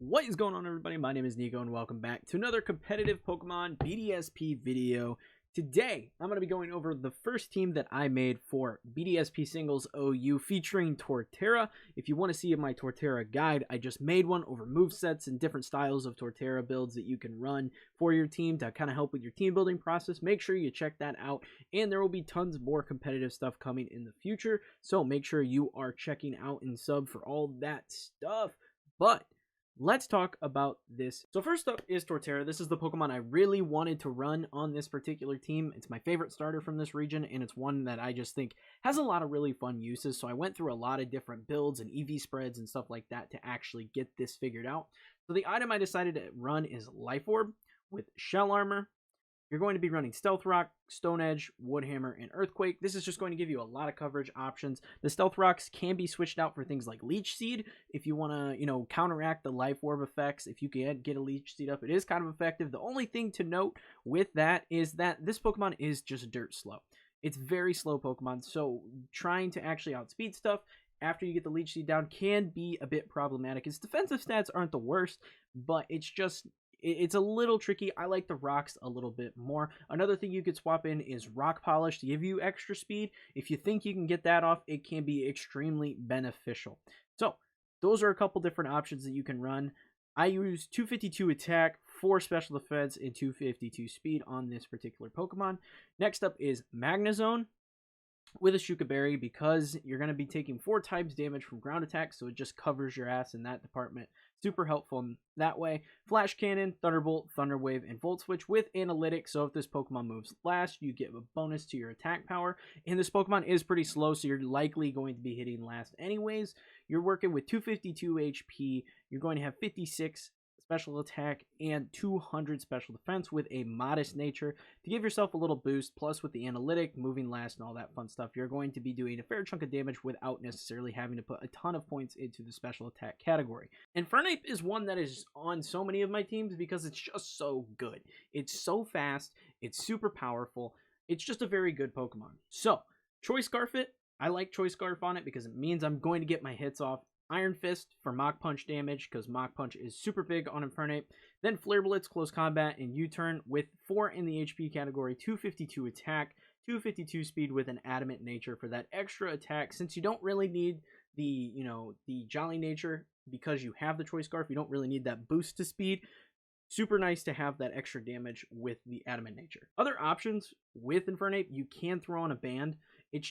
What is going on, everybody? My name is Nico and welcome back to another competitive Pokemon BDSP video. Today I'm going to be going over the first team that I made for BDSP Singles OU featuring Torterra. If you want to see my Torterra guide, I just made one over movesets and different styles of Torterra builds that you can run for your team to kind of help with your team building process. Make sure you check that out, and there will be tons more competitive stuff coming in the future, so make sure you are checking out and sub for all that stuff. But let's talk about this. So first up is Torterra. This is the Pokemon I really wanted to run on this particular team. It's my favorite starter from this region, and it's one that I just think has a lot of really fun uses. So I went through a lot of different builds and EV spreads and stuff like that to actually get this figured out. So the item I decided to run is Life Orb with Shell Armor. You're going to be running Stealth Rock, Stone Edge, Wood Hammer, and Earthquake. This is just going to give you a lot of coverage options. The Stealth Rocks can be switched out for things like Leech Seed if you want to, counteract the Life Orb effects. If you can get a Leech Seed up, it is kind of effective. The only thing to note with that is that this Pokemon is just dirt slow. It's very slow Pokemon, so trying to actually outspeed stuff after you get the Leech Seed down can be a bit problematic. Its defensive stats aren't the worst, but it's a little tricky. I like the rocks a little bit more. Another thing you could swap in is Rock Polish to give you extra speed. If you think you can get that off, it can be extremely beneficial. So those are a couple different options that you can run. I use 252 attack, 4 special defense, and 252 speed on this particular Pokemon. Next up is Magnazone with a Shuka Berry, because you're going to be taking 4 times damage from ground attack, so it just covers your ass in that department. Super helpful in that way. Flash Cannon, Thunderbolt, Thunder Wave, and Volt Switch with Analytics, so if this Pokemon moves last, you get a bonus to your attack power. And this Pokemon is pretty slow, so you're likely going to be hitting last anyways. You're working with 252 HP. You're going to have 56 special attack and 200 special defense with a modest nature to give yourself a little boost. Plus with the analytic, moving last, and all that fun stuff, you're going to be doing a fair chunk of damage without necessarily having to put a ton of points into the special attack category. Infernape is one that is on so many of my teams because it's just so good. It's so fast, it's super powerful, it's just a very good Pokemon. So Choice Scarf it. I like Choice Scarf on it because it means I'm going to get my hits off. Iron Fist for Mach Punch damage, because Mach Punch is super big on Infernape. Then Flare Blitz, Close Combat, and U-Turn with 4 in the HP category, 252 attack, 252 speed with an Adamant nature for that extra attack. Since you don't really need the Jolly nature because you have the Choice Scarf, you don't really need that boost to speed. Super nice to have that extra damage with the Adamant nature. Other options with Infernape, you can throw on a band. It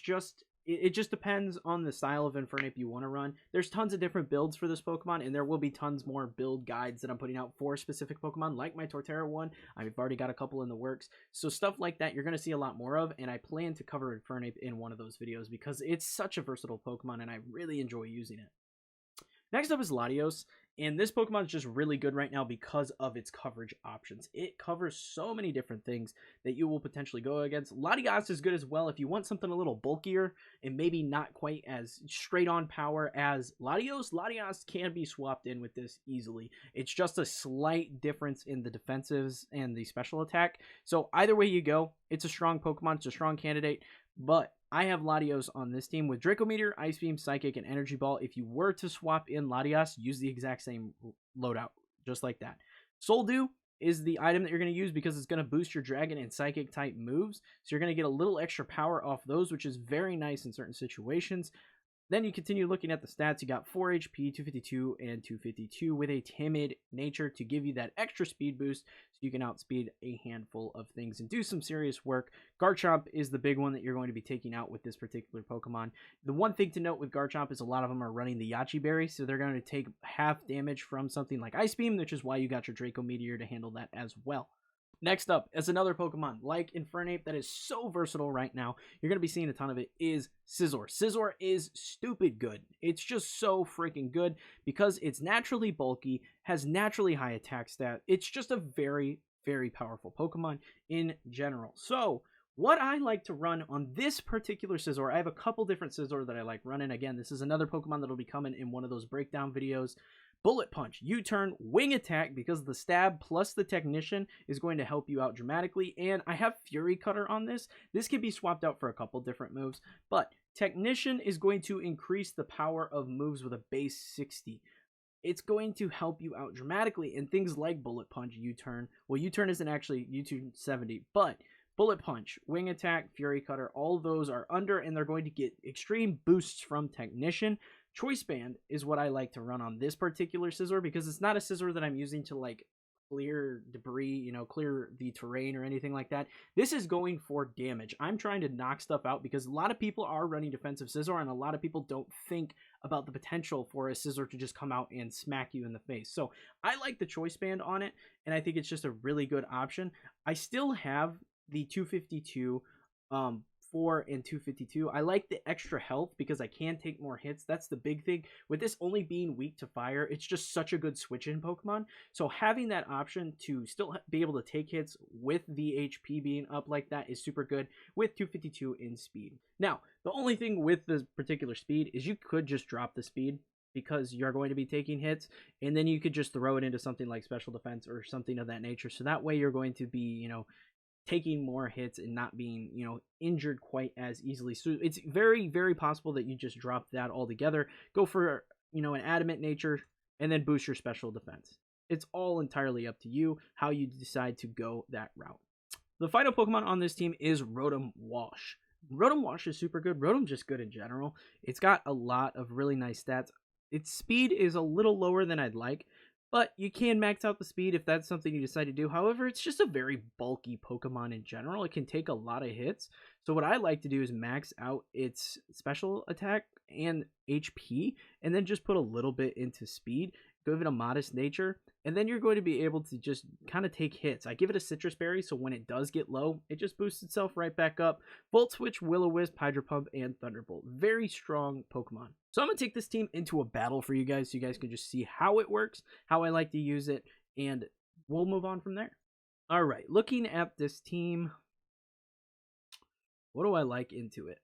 just depends on the style of Infernape you want to run. There's tons of different builds for this Pokemon, and there will be tons more build guides that I'm putting out for specific Pokemon, like my Torterra one. I've already got a couple in the works. So stuff like that you're going to see a lot more of, and I plan to cover Infernape in one of those videos because it's such a versatile Pokemon, and I really enjoy using it. Next up is Latios, and this Pokemon is just really good right now because of its coverage options. It covers so many different things that you will potentially go against. Latios is good as well if you want something a little bulkier and maybe not quite as straight on power as Latios. Latios can be swapped in with this easily. It's just a slight difference in the defensives and the special attack. So either way you go, it's a strong Pokemon. It's a strong candidate, but I have Latios on this team with Draco Meteor, Ice Beam, Psychic, and Energy Ball. If you were to swap in Latios, use the exact same loadout, just like that. Soul Dew is the item that you're going to use because it's going to boost your Dragon and Psychic type moves. So you're going to get a little extra power off those, which is very nice in certain situations. Then you continue looking at the stats. You got 4 HP, 252, and 252 with a timid nature to give you that extra speed boost so you can outspeed a handful of things and do some serious work. Garchomp is the big one that you're going to be taking out with this particular Pokemon. The one thing to note with Garchomp is a lot of them are running the Yachi Berry, so they're going to take half damage from something like Ice Beam, which is why you got your Draco Meteor to handle that as well. Next up is another Pokemon like Infernape that is so versatile right now. You're going to be seeing a ton of it, is Scizor. Scizor is stupid good. It's just so freaking good because it's naturally bulky, has naturally high attack stat. It's just a very, very powerful Pokemon in general. So what I like to run on this particular Scizor, I have a couple different Scizor that I like running. Again, this is another Pokemon that will be coming in one of those breakdown videos. Bullet Punch, U-Turn, Wing Attack, because the stab plus the Technician is going to help you out dramatically. And I have Fury Cutter on this. This can be swapped out for a couple different moves, but Technician is going to increase the power of moves with a base 60. it's going to help you out dramatically. And things like Bullet Punch, U-Turn. Well, U-Turn isn't actually U-Turn 70, but Bullet Punch, Wing Attack, Fury Cutter, all those are under, and they're going to get extreme boosts from Technician. Choice Band is what I like to run on this particular scissor because it's not a scissor that I'm using to like clear debris, clear the terrain or anything like that. This is going for damage. I'm trying to knock stuff out because a lot of people are running defensive scissor and a lot of people don't think about the potential for a scissor to just come out and smack you in the face. So I like the Choice Band on it, and I think it's just a really good option. I still have the 252 4 and 252. I like the extra health because I can take more hits. That's the big thing. With this only being weak to fire, it's just such a good switch-in Pokemon. So having that option to still be able to take hits with the HP being up like that is super good with 252 in speed. Now, the only thing with this particular speed is you could just drop the speed because you're going to be taking hits, and then you could just throw it into something like special defense or something of that nature. So that way you're going to be, taking more hits and not being, injured quite as easily. So it's very, very possible that you just drop that altogether, go for, an adamant nature, and then boost your special defense. It's all entirely up to you how you decide to go that route. The final Pokemon on this team is Rotom Wash. Rotom Wash is super good. Rotom's just good in general. It's got a lot of really nice stats. Its speed is a little lower than I'd like, but you can max out the speed if that's something you decide to do. However, it's just a very bulky Pokemon in general. It can take a lot of hits. So what I like to do is max out its special attack and HP, and then just put a little bit into speed, give it a modest nature, and then you're going to be able to just kind of take hits. I give it a Citrus Berry, so when it does get low, it just boosts itself right back up. Volt Switch, Will-O-Wisp, Hydro Pump, and Thunderbolt. Very strong Pokemon. So I'm going to take this team into a battle for you guys so you guys can just see how it works, how I like to use it, and we'll move on from there. All right, looking at this team, what do I like into it?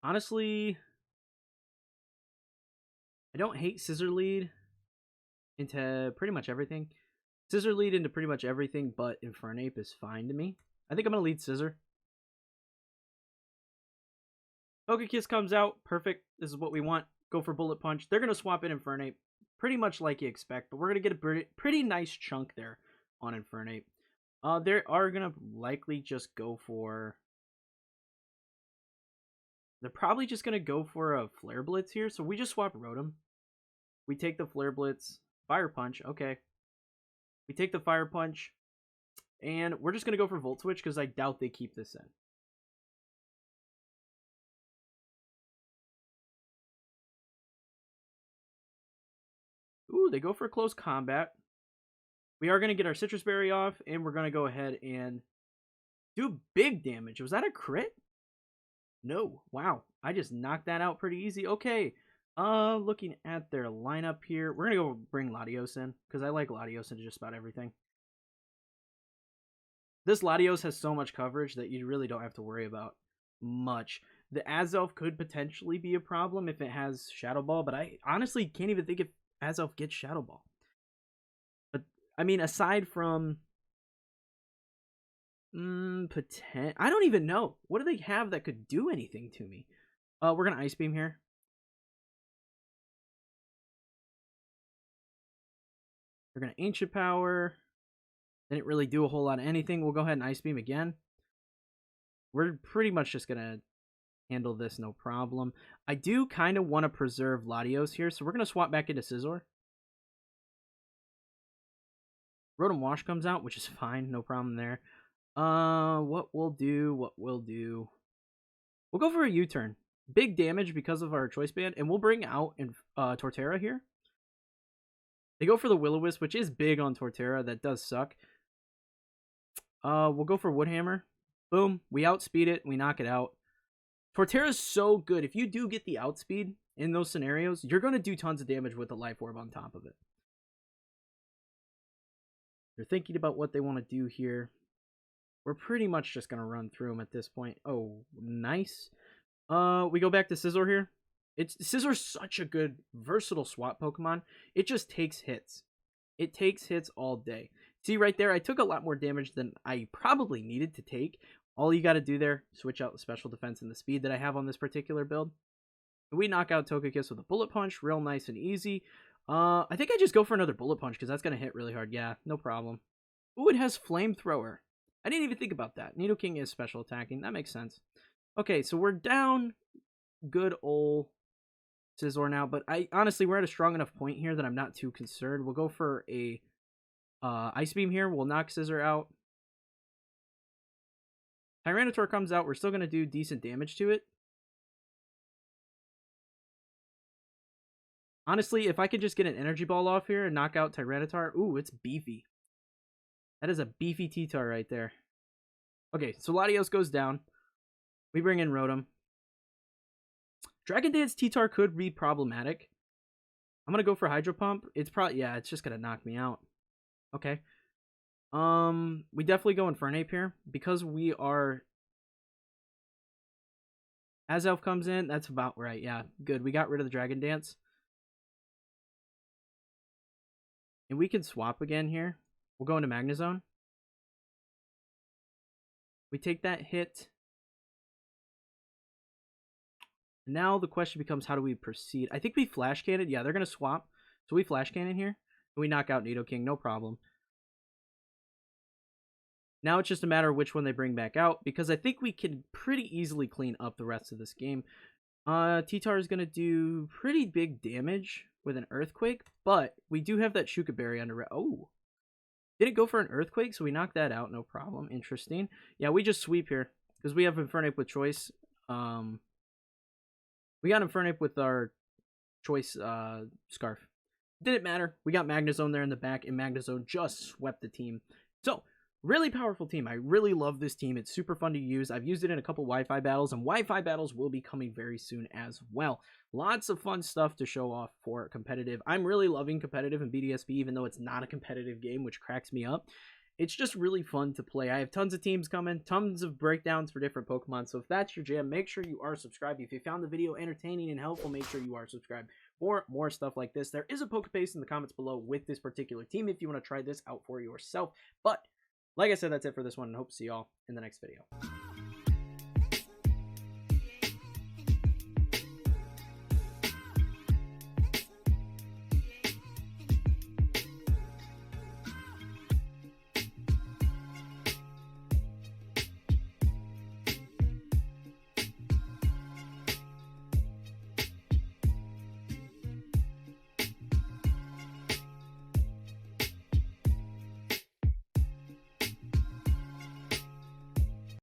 Honestly, I don't hate Scissor Lead into pretty much everything. Scissor Lead into pretty much everything, but Infernape is fine to me. I think I'm going to lead Scissor. Pokekiss comes out. Perfect. This is what we want. Go for Bullet Punch. They're going to swap in Infernape pretty much like you expect, but we're going to get a pretty nice chunk there on Infernape. They are going to likely just go for... They're probably just going to go for a Flare Blitz here, so we just swap Rotom. We take the Flare Blitz. Fire Punch, okay. We take the Fire Punch, and we're just going to go for Volt Switch because I doubt they keep this in. Ooh, they go for Close Combat. We are going to get our Citrus Berry off, and we're going to go ahead and do big damage. Was that a crit? No. Wow. I just knocked that out pretty easy. Okay. Looking at their lineup here, we're going to go bring Latios in, because I like Latios in just about everything. This Latios has so much coverage that you really don't have to worry about much. The Azelf could potentially be a problem if it has Shadow Ball, but I honestly can't even think if Azelf gets Shadow Ball. But, I mean, aside from... I don't even know. What do they have that could do anything to me? We're going to Ice Beam here. We're going to Ancient Power. Didn't really do a whole lot of anything. We'll go ahead and Ice Beam again. We're pretty much just going to handle this no problem. I do kind of want to preserve Latios here, so we're going to swap back into Scizor. Rotom Wash comes out, which is fine. No problem there. What we'll do, we'll go for a U-turn. Big damage because of our Choice Band, and we'll bring out Torterra here. They go for the Will-O-Wisp, which is big on Torterra. That does suck. We'll go for Woodhammer. Boom. We outspeed it. We knock it out. Torterra's so good. If you do get the outspeed in those scenarios, you're going to do tons of damage with the Life Orb on top of it. They're thinking about what they want to do here. We're pretty much just going to run through them at this point. Oh, nice. We go back to Scizor here. Scizor's such a good, versatile swap Pokemon. It just takes hits. It takes hits all day. See right there, I took a lot more damage than I probably needed to take All you got to do there, switch out the special defense and the speed that I have on this particular build. We knock out Togekiss with a bullet punch, real nice and easy. I think I just go for another bullet punch because that's going to hit really hard. Yeah, no problem. Ooh, it has flamethrower. I didn't even think about that. Nidoking is special attacking. That makes sense. Okay, so we're down good ol' Scizor now, but honestly, we're at a strong enough point here that I'm not too concerned. We'll go for a Ice Beam here. We'll knock Scizor out. Tyranitar comes out. We're still going to do decent damage to it. Honestly, if I could just get an Energy Ball off here and knock out Tyranitar, ooh, it's beefy. That is a beefy T-Tar right there. Okay, so Latios goes down. We bring in Rotom. Dragon Dance T-Tar could be problematic. I'm going to go for Hydro Pump. It's probably, yeah, it's just going to knock me out. Okay. We definitely go Infernape here. Because we are... Azelf comes in. That's about right. Yeah, good. We got rid of the Dragon Dance. And we can swap again here. We'll go into Magnazone. We take that hit. Now the question becomes, how do we proceed? I think we Flash Cannon. Yeah, they're going to swap. So we Flash Cannon here. And we knock out Nidoking. No problem. Now it's just a matter of which one they bring back out. Because I think we can pretty easily clean up the rest of this game. T-Tar is going to do pretty big damage with an Earthquake. But we do have that Shuka Berry under... Oh. Didn't go for an Earthquake, so we knocked that out. No problem. Interesting. Yeah, we just sweep here. Because we have Infernape with choice. We got Infernape with our choice Scarf. Didn't matter. We got Magnazone there in the back, and Magnazone just swept the team. So, really powerful team. I really love this team. It's super fun to use. I've used it in a couple Wi-Fi battles, and Wi-Fi battles will be coming very soon as well. Lots of fun stuff to show off for competitive. I'm really loving competitive in BDSP, even though it's not a competitive game, which cracks me up. It's just really fun to play. I have tons of teams coming, tons of breakdowns for different Pokemon. So if that's your jam, make sure you are subscribed. If you found the video entertaining and helpful, make sure you are subscribed for more stuff like this. There is a Pokepaste in the comments below with this particular team if you want to try this out for yourself. But like I said, that's it for this one, and hope to see y'all in the next video.